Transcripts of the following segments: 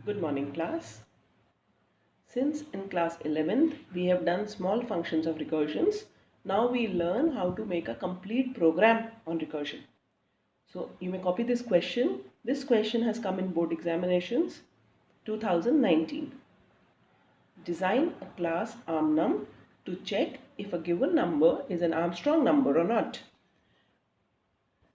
Good morning, class. Since in class 11th we have done small functions of recursions, now we learn how to make a complete program on recursion. So you may copy this question. This question has come in board examinations 2019. Design a class armnum to check if a given number is an Armstrong number or not.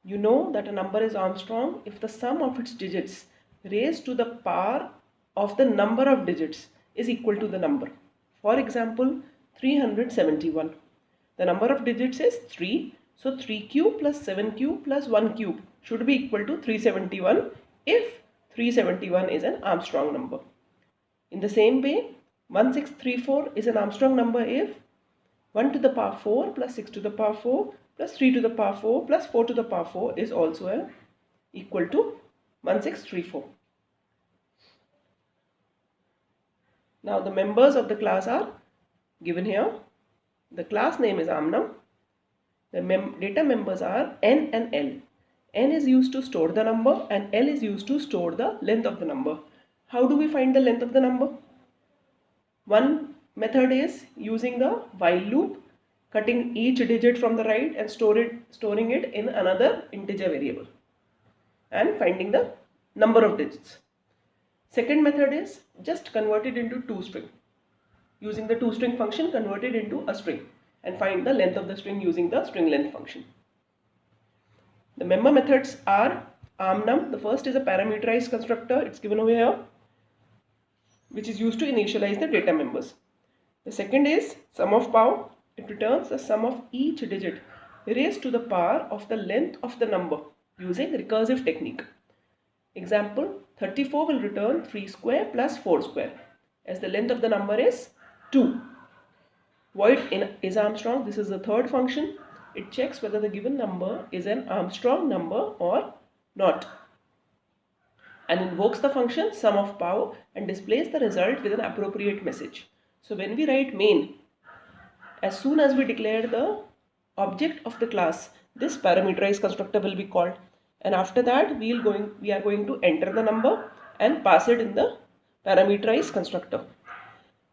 You know that a number is Armstrong if the sum of its digits raised to the power of the number of digits is equal to the number. For example, 371. The number of digits is 3. So 3 cube plus 7 cube plus 1 cube should be equal to 371 if 371 is an Armstrong number. In the same way, 1634 is an Armstrong number if 1 to the power 4 plus 6 to the power 4 plus 3 to the power 4 plus 4 to the power 4 is also equal to 1634. Now the members of the class are given here. The class name is armnum. The data members are n and l. N is used to store the number and l is used to store the length of the number. How do we find the length of the number? One method is using the while loop, cutting each digit from the right and storing it in another integer variable and finding the number of digits. Second method is just convert it into toString. Using the toString function, convert it into a string and find the length of the string using the string length function. The member methods are armnum. The first is a parameterized constructor. It's given over here, which is used to initialize the data members. The second is sum of power. It returns the sum of each digit raised to the power of the length of the number using recursive technique. Example, 34 will return 3 square plus 4 square as the length of the number is 2. Void is Armstrong. This is the third function. It checks whether the given number is an Armstrong number or not and invokes the function sum of power and displays the result with an appropriate message. So when we write main, as soon as we declare the object of the class, this parameterized constructor will be called, and after that we are going to enter the number and pass it in the parameterized constructor.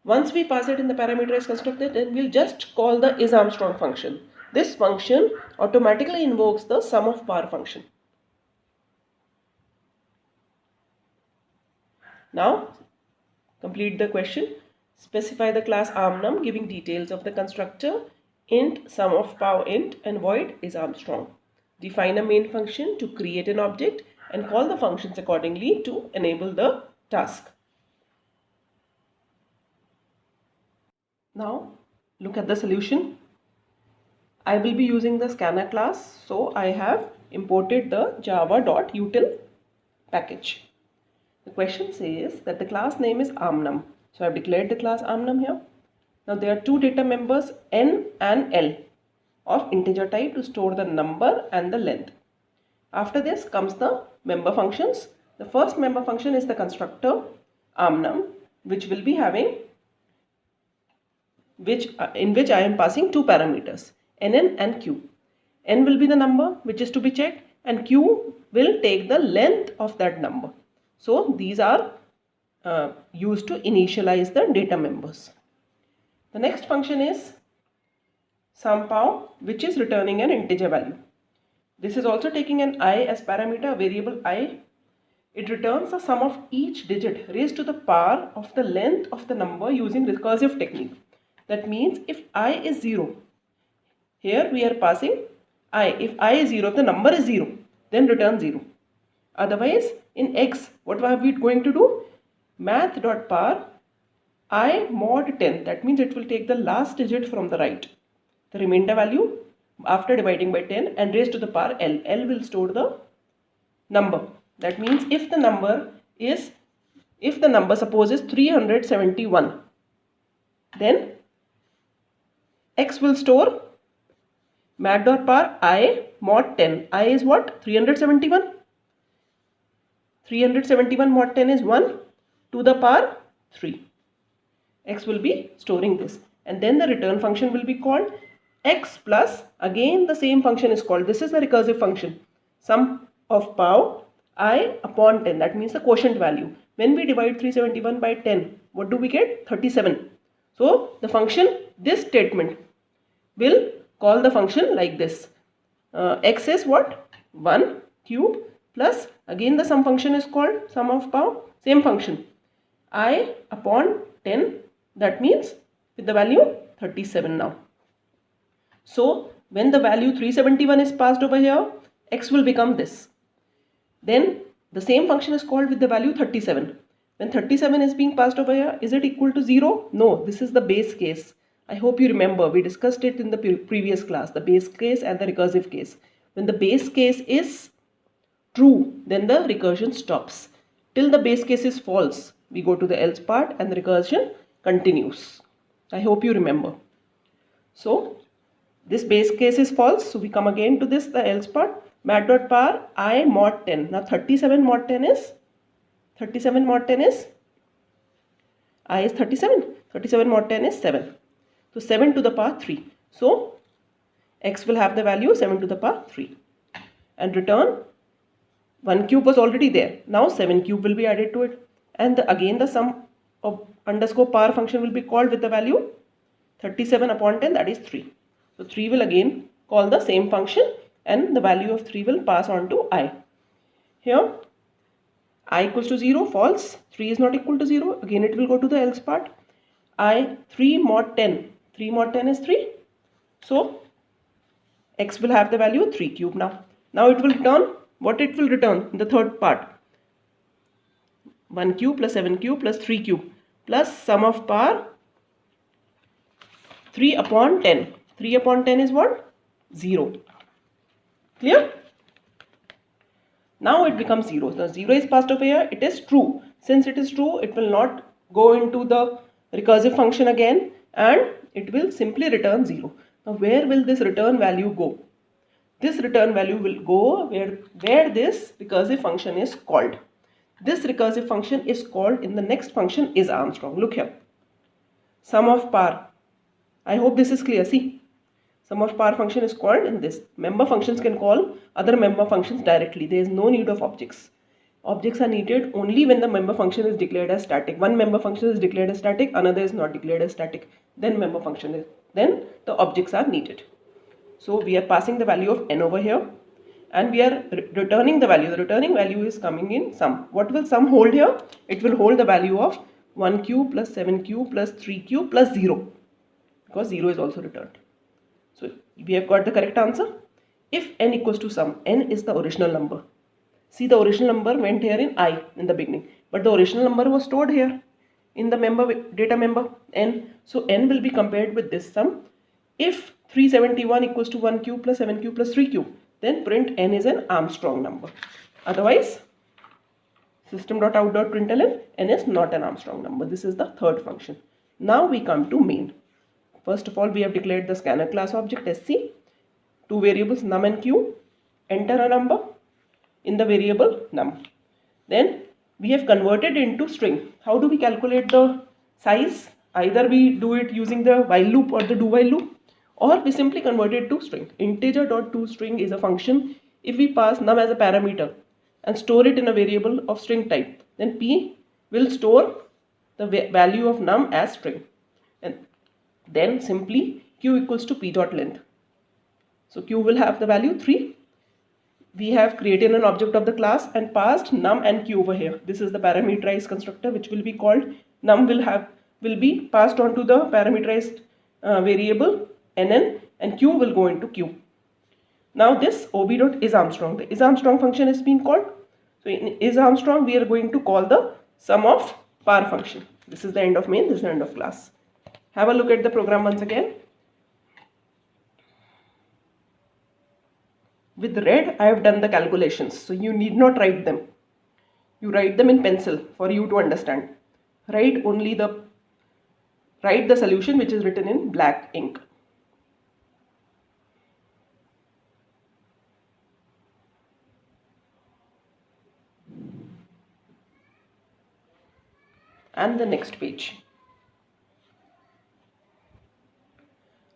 Once we pass it in the parameterized constructor, then we'll just call the isArmstrong function. This function automatically invokes the sum of power function. Now complete the question. Specify the class armnum giving details of the constructor int sum of power int and void is Armstrong. Define a main function to create an object and call the functions accordingly to enable the task. Now look at the solution. I will be using the scanner class, so I have imported the java.util package. The question says that the class name is armnum. So I have declared the class armnum here. Now there are two data members n and l of integer type to store the number and the length. After this comes the member functions. The first member function is the constructor armnum, which will be having in which I am passing two parameters nn and q. N will be the number which is to be checked and q will take the length of that number. So these are used to initialize the data members. The next function is SumPow, which is returning an integer value. This is also taking an I as parameter, variable I. It returns the sum of each digit raised to the power of the length of the number using recursive technique. That means if I is 0, here we are passing I. If I is 0, if the number is 0, then return 0. Otherwise, in x, what are we going to do? Math.power I mod 10. That means it will take the last digit from the right, the remainder value after dividing by 10 and raise to the power L. L will store the number. That means if the number suppose is 371, then x will store math.power I mod 10. I is what? 371. 371 mod 10 is 1 to the power 3. X will be storing this, and then the return function will be called x plus, again the same function is called. This is the recursive function, sum of power I upon 10. That means the quotient value. When we divide 371 by 10, what do we get? 37. So the function, this statement will call the function like this. X is what? 1 cube plus, again the sum function is called sum of power, same function, I upon 10, that means with the value 37 now. So when the value 371 is passed over here, x will become this. Then the same function is called with the value 37. When 37 is being passed over here, is it equal to 0? No, this is the base case. I hope you remember, we discussed it in the previous class, the base case and the recursive case. When the base case is true, then the recursion stops. Till the base case is false, we go to the else part and the recursion continues. I hope you remember. So this base case is false, so we come again to this, the else part. Mat dot power I mod 10. Now 37 mod 10 is, I is 37. 37 mod 10 is 7. So 7 to the power 3. So x will have the value 7 to the power 3. And return, 1 cube was already there. Now 7 cube will be added to it. And again the sum of underscore power function will be called with the value 37 upon 10, that is 3. So 3 will again call the same function and the value of 3 will pass on to I. Here I equals to 0, false, 3 is not equal to 0, again it will go to the else part. I 3 mod 10, 3 mod 10 is 3, so x will have the value 3 cube now. Now it will return, what it will return in the third part? 1 cube plus 7 cube plus 3 cube plus sum of power 3 upon 10. 3 upon 10 is what? 0. Clear? Now it becomes 0. So 0 is passed over here. It is true. Since it is true, it will not go into the recursive function again and it will simply return 0. Now where will this return value go? This return value will go where this recursive function is called. This recursive function is called in the next function is Armstrong. Look here. Sum of power. I hope this is clear. See. Sum of power function is called in this. Member functions can call other member functions directly. There is no need of objects. Objects are needed only when the member function is declared as static. One member function is declared as static, another is not declared as static. Then then the objects are needed. So we are passing the value of n over here and we are returning the value. The returning value is coming in sum. What will sum hold here? It will hold the value of 1 cube plus 7 cube plus 3 cube plus 0 because 0 is also returned. So we have got the correct answer. If n equals to sum, n is the original number. See, the original number went here in I in the beginning, but the original number was stored here in the data member n. So n will be compared with this sum. If 371 equals to 1 cube plus 7 cube plus 3 cube, then print n is an Armstrong number. Otherwise, system.out.println, n is not an Armstrong number. This is the third function. Now we come to main. First of all, we have declared the scanner class object sc, two variables num and q, enter a number in the variable num. Then we have converted into string. How do we calculate the size? Either we do it using the while loop or the do while loop, or we simply convert it to string. Integer.toString is a function. If we pass num as a parameter and store it in a variable of string type, then p will store the value of num as string. And then simply q equals to p dot length. So q will have the value 3. We have created an object of the class and passed num and q over here. This is the parameterized constructor which will be called. Num will be passed on to the parameterized variable nn and q will go into q. Now this ob.isArmstrong, the isArmstrong function is being called. So in isArmstrong we are going to call the sum of power function. This is the end of main, this is the end of class. Have a look at the program once again. With red, I have done the calculations, so you need not write them. You write them in pencil for you to understand. Write the solution which is written in black ink. And the next page.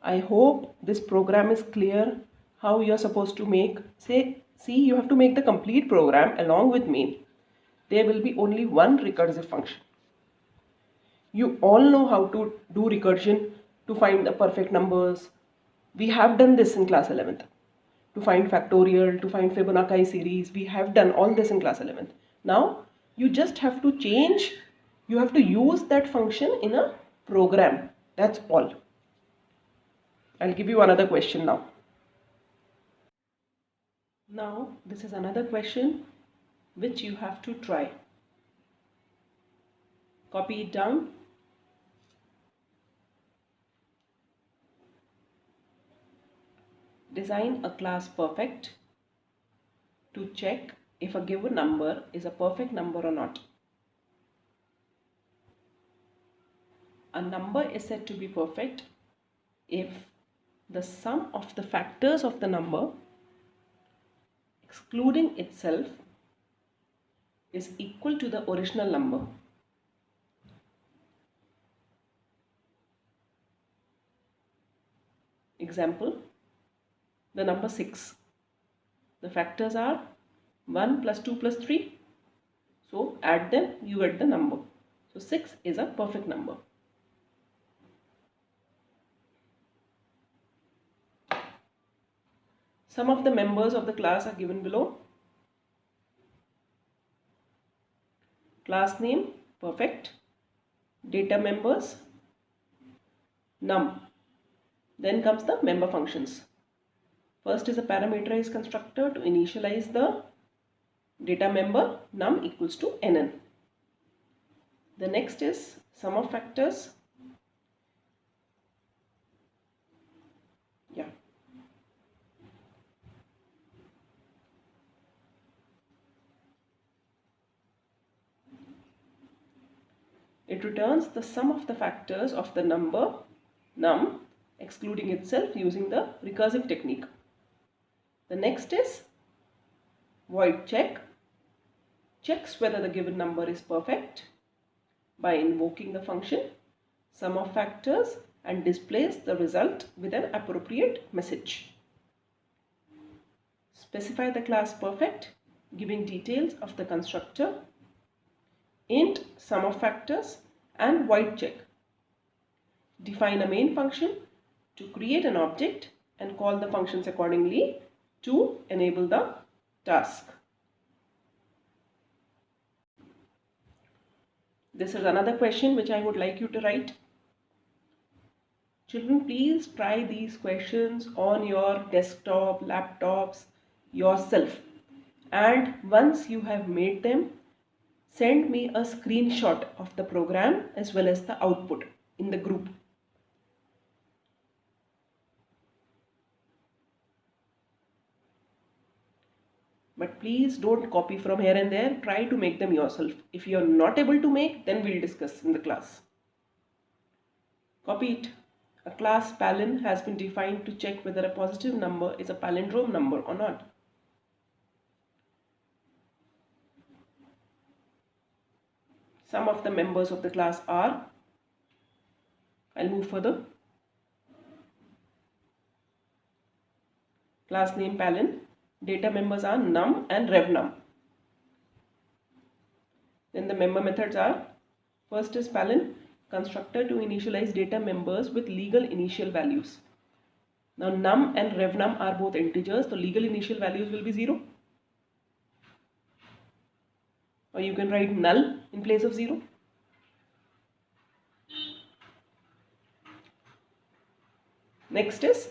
I hope this program is clear how you are supposed to make. See, you have to make the complete program along with main. there will be only one recursive function. You all know how to do recursion to find the perfect numbers. We have done this in class 11th. To find factorial, to find Fibonacci series, we have done all this in class 11th. Now, you just have to change, you have to use that function in a program. That's all. I'll give you another question now. Now, this is another question which you have to try. Copy it down. Design a class perfect to check if a given number is a perfect number or not. A number is said to be perfect if the sum of the factors of the number, excluding itself, is equal to the original number. Example, the number 6. The factors are 1 plus 2 plus 3. So add them, you get the number. So 6 is a perfect number. Some of the members of the class are given below. Class name, perfect. Data members, num. Then comes the member functions. First is a parameterized constructor to initialize the data member, num equals to nn. The next is sum of factors. It returns the sum of the factors of the number, num, excluding itself using the recursive technique. The next is void check. Checks whether the given number is perfect by invoking the function sum of factors and displays the result with an appropriate message. Specify the class perfect, giving details of the constructor, int sum of factors and void check. Define a main function to create an object and call the functions accordingly to enable the task. This is another question which I would like you to write. Children, please try these questions on your desktop, laptops, yourself. And once you have made them, send me a screenshot of the program as well as the output in the group. But please don't copy from here and there. Try to make them yourself. If you are not able to make, then we'll discuss in the class. Copy it. A class palin has been defined to check whether a positive number is a palindrome number or not. Some of the members of the class are, I'll move further. Class name palin. Data members are num and revnum. Then the member methods are, first is palin, constructor to initialize data members with legal initial values. Now num and revnum are both integers, so legal initial values will be 0. Or you can write null in place of 0. Next is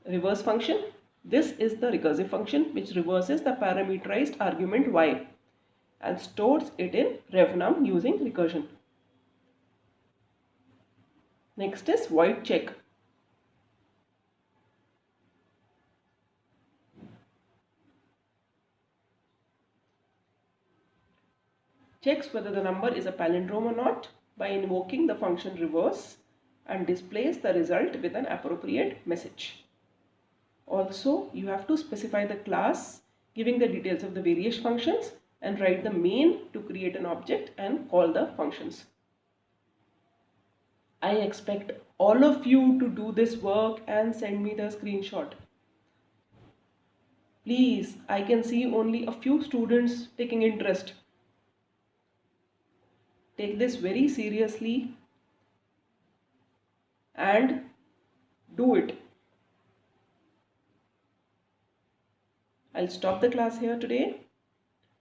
reverse function. This is the recursive function which reverses the parameterized argument y and stores it in revnum using recursion. Next is void check. Checks whether the number is a palindrome or not by invoking the function reverse and displays the result with an appropriate message. Also, you have to specify the class giving the details of the various functions and write the main to create an object and call the functions. I expect all of you to do this work and send me the screenshot. Please, I can see only a few students taking interest. Take this very seriously and do it. I'll stop the class here today,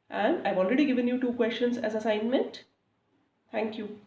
and I've already given you 2 questions as assignment. Thank you.